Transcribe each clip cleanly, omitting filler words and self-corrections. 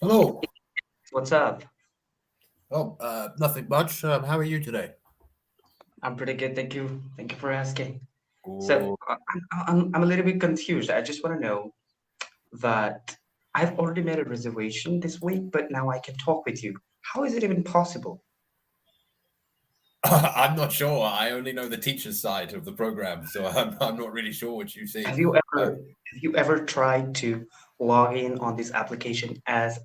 Hello. What's up? Oh, nothing much. How are you today? I'm pretty good, thank you. Thank you for asking. So Good. I'm a little bit confused. I just want to know that I've already made a reservation this week, but now I can talk with you. How is it even possible? I'm not sure. I only know the teacher's side of the program, so I'm not really sure what you see. Have you Uh, ever have you ever tried to log in on this application as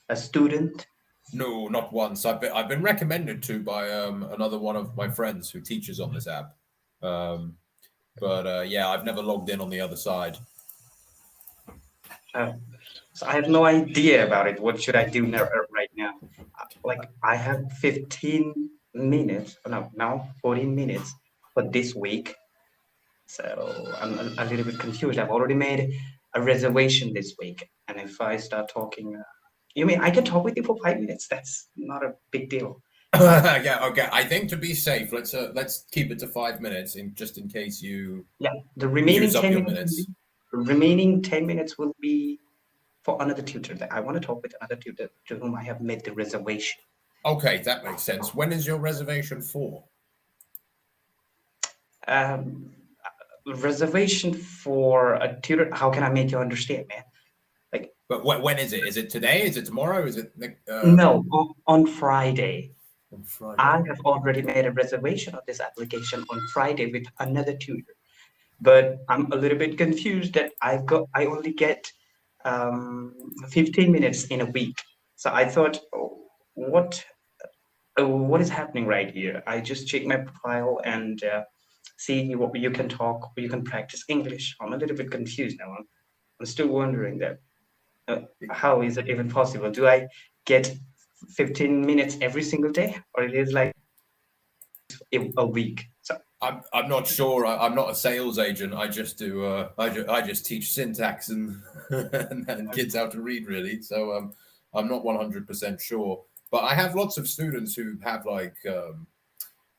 a student? no, not once. I've been recommended to by another one of my friends who teaches on this app. Um, but yeah, I've never logged in on the other side. Uh, so I have no idea about it. What should I do now, right now? Like I have 15 minutes, no, now 14 minutes for this week. So I'm a little bit confused. I've already made a reservation this week, and if I start talking, you mean I can talk with you for 5 minutes? That's not a big deal. Uh, Yeah, okay. I think to be safe, let's keep it to 5 minutes, in case you yeah, the use up your minutes. remaining 10 minutes will be for another tutor. That I want to talk with another tutor to whom I have made the reservation. Okay, that makes sense. When is your reservation for? Um, Reservation for a tutor. How can I make you understand, man? Like, But when is it? Is it today? Is it tomorrow? Is it no, on Friday. on I Friday? have already made a reservation on this application on Friday with another tutor, but I'm a little bit confused that I only get 15 minutes in a week. So I thought, oh, what is happening right here? I just check my profile and see what you can talk, you can practice English. I'm a little bit confused now. I'm still wondering that uh, how is it even possible? Do I get 15 minutes every single day, or it is like a week? So I'm not sure. I'm not a sales agent. I just do. I just teach syntax and and kids how to read really. So I'm not 100% sure. But I have lots of students who have like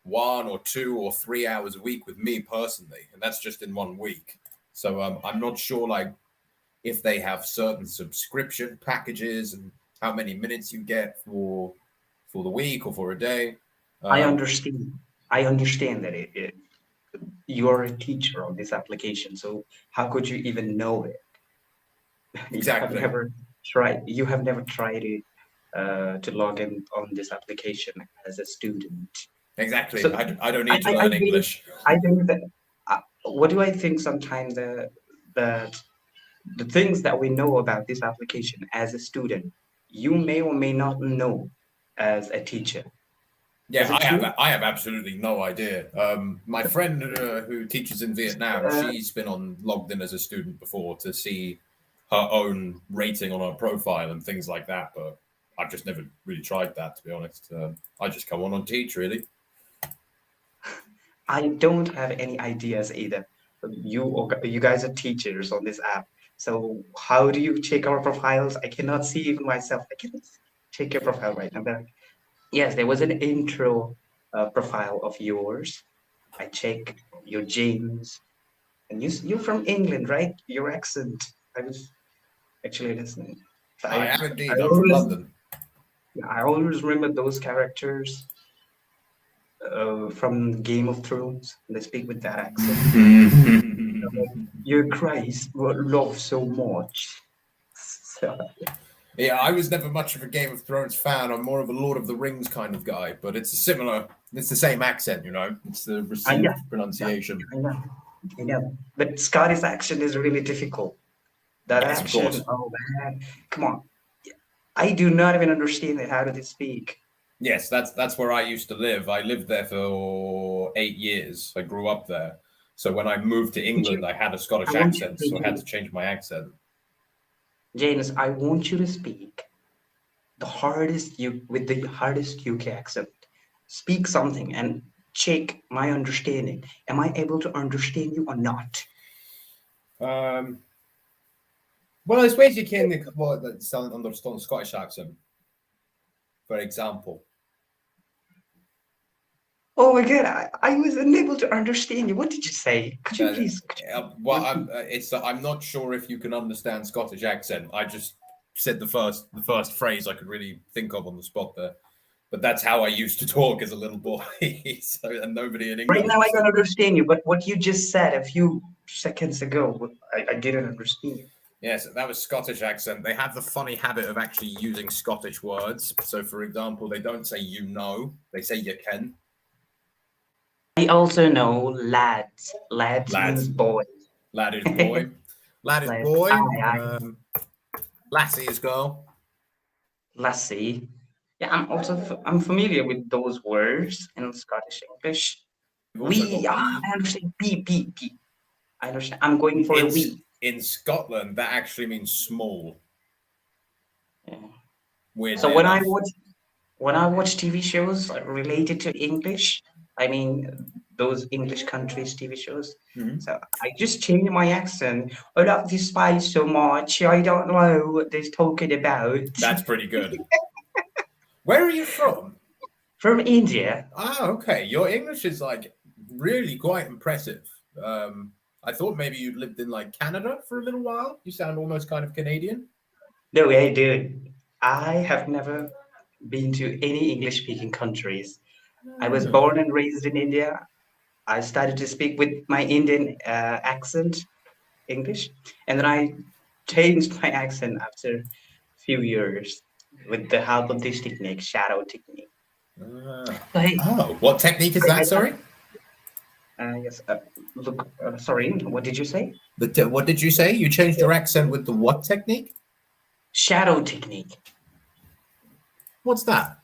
1 or 2 or 3 hours a week with me personally, and that's just in 1 week. So I'm not sure like if they have certain subscription packages and how many minutes you get for the week or for a day. I Um, understand. I understand that you're a teacher on this application. So how could you even know it? You have exactly, never tried. You have never tried it to log in on this application as a student. exactly. So I don't I, need to I, I learn think English. I think that what do I think sometimes that the things that we know about this application as a student, you may or may not know as a teacher. Is Yeah, it true? I have absolutely no idea. My friend who teaches in Vietnam, Uh, she's been on logged in as a student before to see her own rating on her profile and things like that. But I've just never really tried that, to be honest. I just come on teach really. I don't have any ideas either. You guys are teachers on this app. So how do you check our profiles? I cannot see even myself. I cannot check your profile right now. Yes, there was an intro profile of yours. I check your James, and you're from England, right? Your accent. I was actually listening. So I I am I indeed. I'm from always London. I always remember those characters from Game of Thrones. They speak with that accent. Your Christ love so much. So, Yeah, I was never much of a Game of Thrones fan. I'm more of a Lord of the Rings kind of guy, but it's a similar. It's the same accent, you know. It's the yeah, received yeah, pronunciation. I know, I know. But Scottish accent is really difficult. That Yes, of action, course. oh man, come on. I do not even understand it. How do they speak? Yes, that's where I used to live. I lived there for 8 years. I grew up there. So when I moved to Could you? England, I had a I Scottish want you, accent, hey, so I had to James, change my accent. James, I want you to speak the hardest you with the hardest UK accent. Speak something and check my understanding. Am I able to understand you or not? Um, well, I suppose you can well, sound understand Scottish accent, for example. Oh my god, I was unable to understand you. What did you say? Could you Well, repeat? I'm it's I'm not sure if you can understand Scottish accent. I just said the first phrase I could really think of on the spot there. But that's how I used to talk as a little boy. So, and nobody in Right England now, I can understood. understand you, but what you just said a few seconds ago, I didn't understand you. Yes, that was Scottish accent. They have the funny habit of actually using Scottish words. So, for example, they don't say you know, they say you can. I also know lads. Lads Lad, means boy. lad is boy. Lad is Lads. boy. I, Lassie is girl. lassie. Yeah, I'm familiar with those words in Scottish English. We've also We, got I we. understand. P. I understand. I'm going for a In we. in Scotland, that actually means small. Yeah. So Weirdly enough. when I watch TV shows related to English, I mean those English countries TV shows. Mhm. So I just change my accent. I love this spice so much. I don't know what they're talking about. That's pretty good. Where are you from? From India. Ah, okay. Your English is like really quite impressive. I thought maybe you'd lived in like Canada for a little while. You sound almost kind of Canadian. No way, dude. I have never been to any English speaking countries. I was Ah, born and raised in India. I started to speak with my Indian accent, English, and then I changed my accent after a few years with the help of this technique, shadow technique. ah. So hey, Oh, what technique is that? Sorry. yes, look, sorry, what did you say? What did you say? You changed your accent with the what technique? Shadow technique. What's that?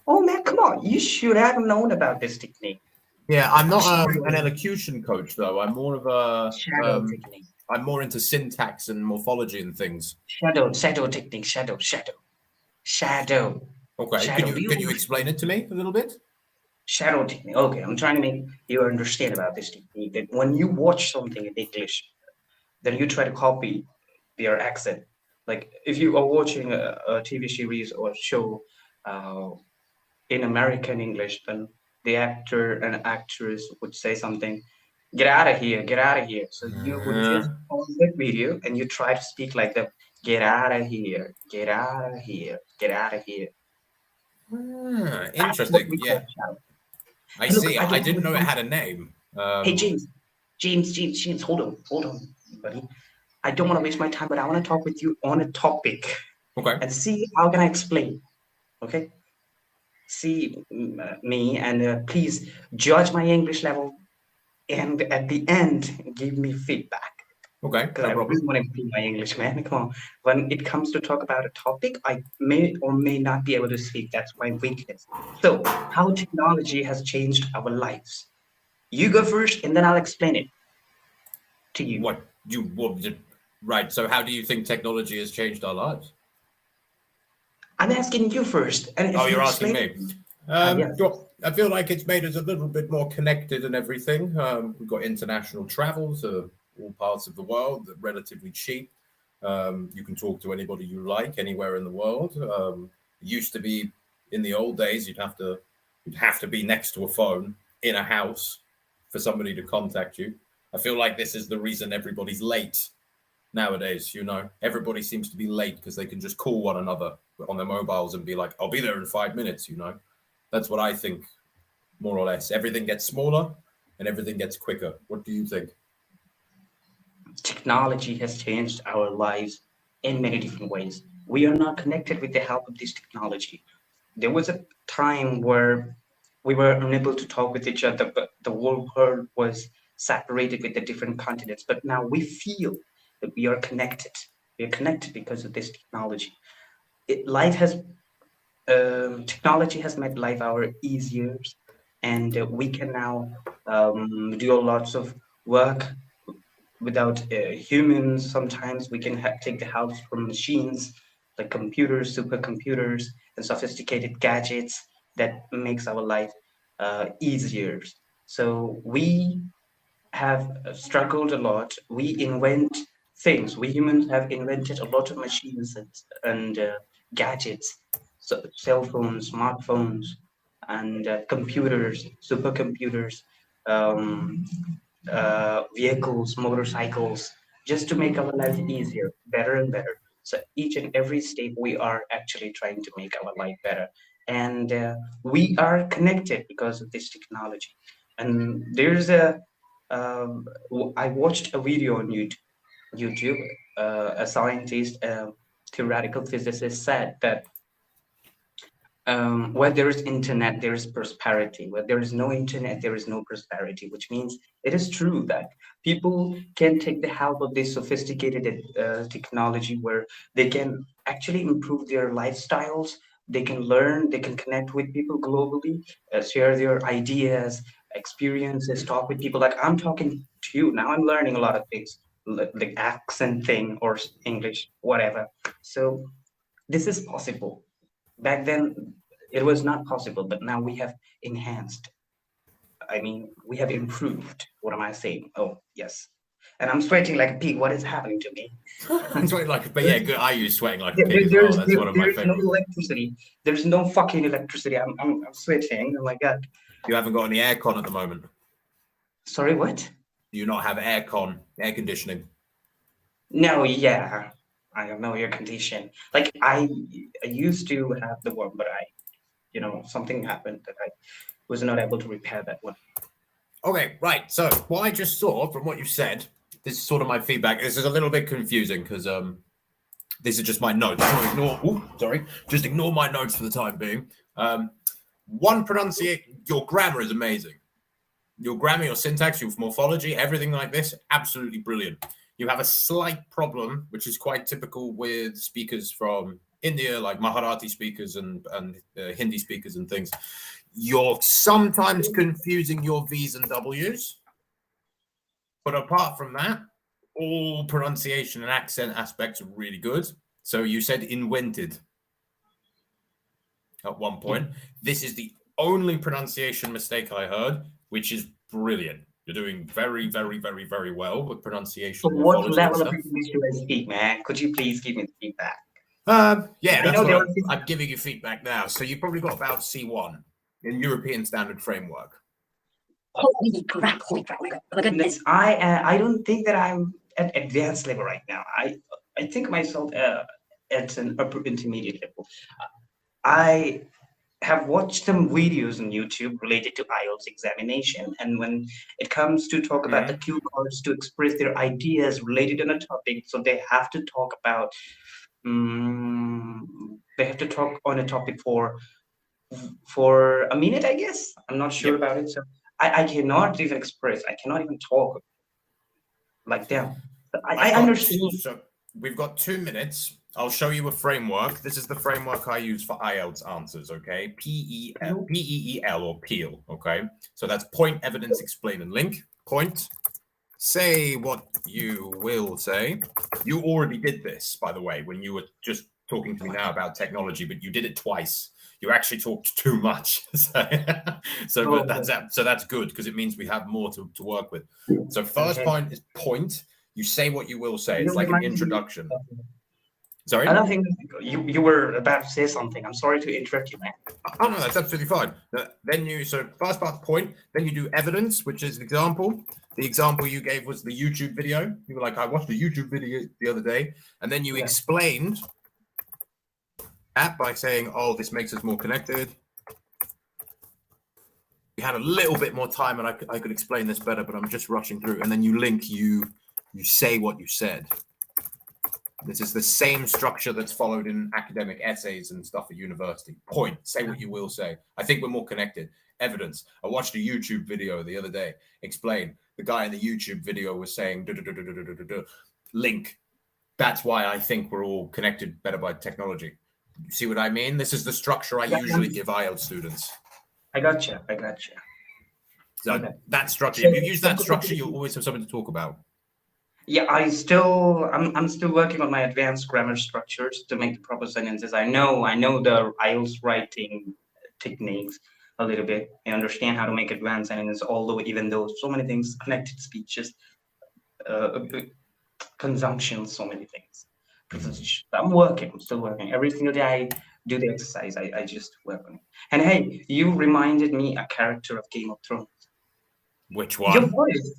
Oh man, come on! You should have known about this technique. Yeah, I'm not an Shadow, elocution coach though. I'm more of a shadow technique. I'm more into syntax and morphology and things. Shadow technique. Shadow, Okay, can shadow. you Do you can you explain it to me a little bit? shadow technique? Okay, I'm trying to make you understand about this technique. That when you watch something in English, then you try to copy their accent. Like if you are watching a TV series or show uh, in American English, then the actor and actress would say something, get out of here. So you would just Uh, pause that video and you try to speak like them, get out of here, get out of here, get out of here. That's what interesting. we Yeah, call shadow. I Hey, look, see. I I don't have didn't a know it time. had a name. Hey, James, hold on, buddy. I don't want to waste my time, but I want to talk with you on a topic Okay. and see how can I explain. Okay, see me and please judge my English level and at the end give me feedback Okay. because No I really problem. want to improve my English, man. Come on. When it comes to talk about a topic, I may or may not be able to speak. That's my weakness. So, how technology has changed our lives. You go first, and then I'll explain it to you. What you what did right? So how do you think technology has changed our lives? I'm asking you first, and Oh, if you you're asking explain it, me. yes, Well, I feel like it's made us a little bit more connected and everything. We've got international travel to all parts of the world, that relatively cheap. You can talk to anybody you like anywhere in the world. It used to be in the old days, you'd have to be next to a phone in a house for somebody to contact you. I feel like this is the reason everybody's late nowadays. Everybody seems to be late because they can just call one another on their mobiles and be like, I'll be there in 5 minutes. That's what I think, more or less. Everything gets smaller and everything gets quicker. What do you think? technology has changed our lives in many different ways. We are not connected with the help of this technology. There was a time where we were unable to talk with each other, but the whole world was separated with the different continents. But now we feel that we are connected. We are connected because of this technology. Life has technology has made life our easier, and we can now do lots of work without humans. Sometimes we can take the help from machines like computers, supercomputers, and sophisticated gadgets that makes our life easier. So we have struggled a lot. We invent things. We humans have invented a lot of machines and gadgets, so cell phones, smartphones, and computers, supercomputers, um, vehicles, motorcycles, just to make our life easier, better and better. So each and every step, we are actually trying to make our life better, and we are connected because of this technology. And there's I watched a video on YouTube. A scientist, theoretical physicist, said that where there is internet, there is prosperity. Where there is no internet, there is no prosperity, which means it is true that people can take the help of this sophisticated technology where they can actually improve their lifestyles. They can learn, they can connect with people globally, share their ideas, experiences, talk with people. Like I'm talking to you now, I'm learning a lot of things, like the accent thing or English, whatever. So this is possible. Back then it was not possible, but now we have enhanced. I mean, we have improved. What am I saying? Oh, yes. And I'm sweating like a pig. What is happening to me? Sweating like, but yeah, there's, good. I use sweating like a pig as well. That's one of my there's no favorite. electricity. There's no fucking electricity. I'm sweating. Oh my God. You haven't got any aircon at the moment. Sorry, what? Do you not have aircon, air conditioning? No, yeah. I have no air condition. Like I used to have the one, but something happened that I was not able to repair that one. Okay, right. So what I just saw from what you said, this is sort of my feedback. This is a little bit confusing because this is just my notes. Just ignore my notes for the time being. One pronunciation, your grammar is amazing. Your grammar, your syntax, your morphology, everything like this, absolutely brilliant. You have a slight problem, which is quite typical with speakers from India, like Marathi speakers and Hindi speakers and things. You're sometimes confusing your V's and W's. But apart from that, all pronunciation and accent aspects are really good. So you said invented at one point. Yeah. This is the only pronunciation mistake I heard, which is brilliant. You're doing very, very, very, very well with pronunciation. So what level of English do I speak, man? Could you please give me the feedback? Yeah, that's what I'm giving you feedback now. So you probably got about C1 in European Standard Framework. Holy crap! I don't think that I'm at advanced level right now. I think myself at an upper intermediate level. I have watched some videos on YouTube related to IELTS examination, and when it comes to talk about the cue cards to express their ideas related on a topic, so they have to talk about they have to talk on a topic for a minute, I guess. I'm not sure about it. So I cannot even express. I cannot even talk like them. I understand. So we've got 2 minutes. I'll show you a framework. This is the framework I use for IELTS answers, okay? P-E-E-L or PEAL, okay? So that's point, evidence, explain, and link. Point. Say what you will say. You already did this, by the way, when you were just talking to me now about technology, but you did it twice. You actually talked too much. But that's good because it means we have more to work with. So first point is point. You say what you will say. It's like an introduction. Sorry? I don't think you were about to say something. I'm sorry to interrupt you, man. Oh, no, that's absolutely fine. Then so first part, point. Then you do evidence, which is an example. The example you gave was the YouTube video. You were like, I watched a YouTube video the other day. And then you explained that by saying, oh, this makes us more connected. You had a little bit more time and I could explain this better, but I'm just rushing through. And then you link, you say what you said. This is the same structure that's followed in academic essays and stuff at university. Point, say what you will say. I think we're more connected. Evidence. I watched a YouTube video the other day. Explain. The guy in the YouTube video was saying, link. That's why I think we're all connected better by technology. You see what I mean? This is the structure I usually give IELTS students. I gotcha. So that structure, if you use that structure, you'll always have something to talk about. Yeah, I'm still working on my advanced grammar structures to make the proper sentences. I know the IELTS writing techniques a little bit. I understand how to make advanced sentences, even though so many things, connected speeches, conjunctions, so many things. I'm still working. Every single day I do the exercise. I just work on it. And hey, you reminded me a character of Game of Thrones. Which one? Your voice.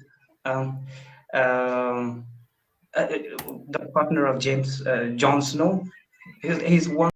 the partner of James Jon Snow. He's one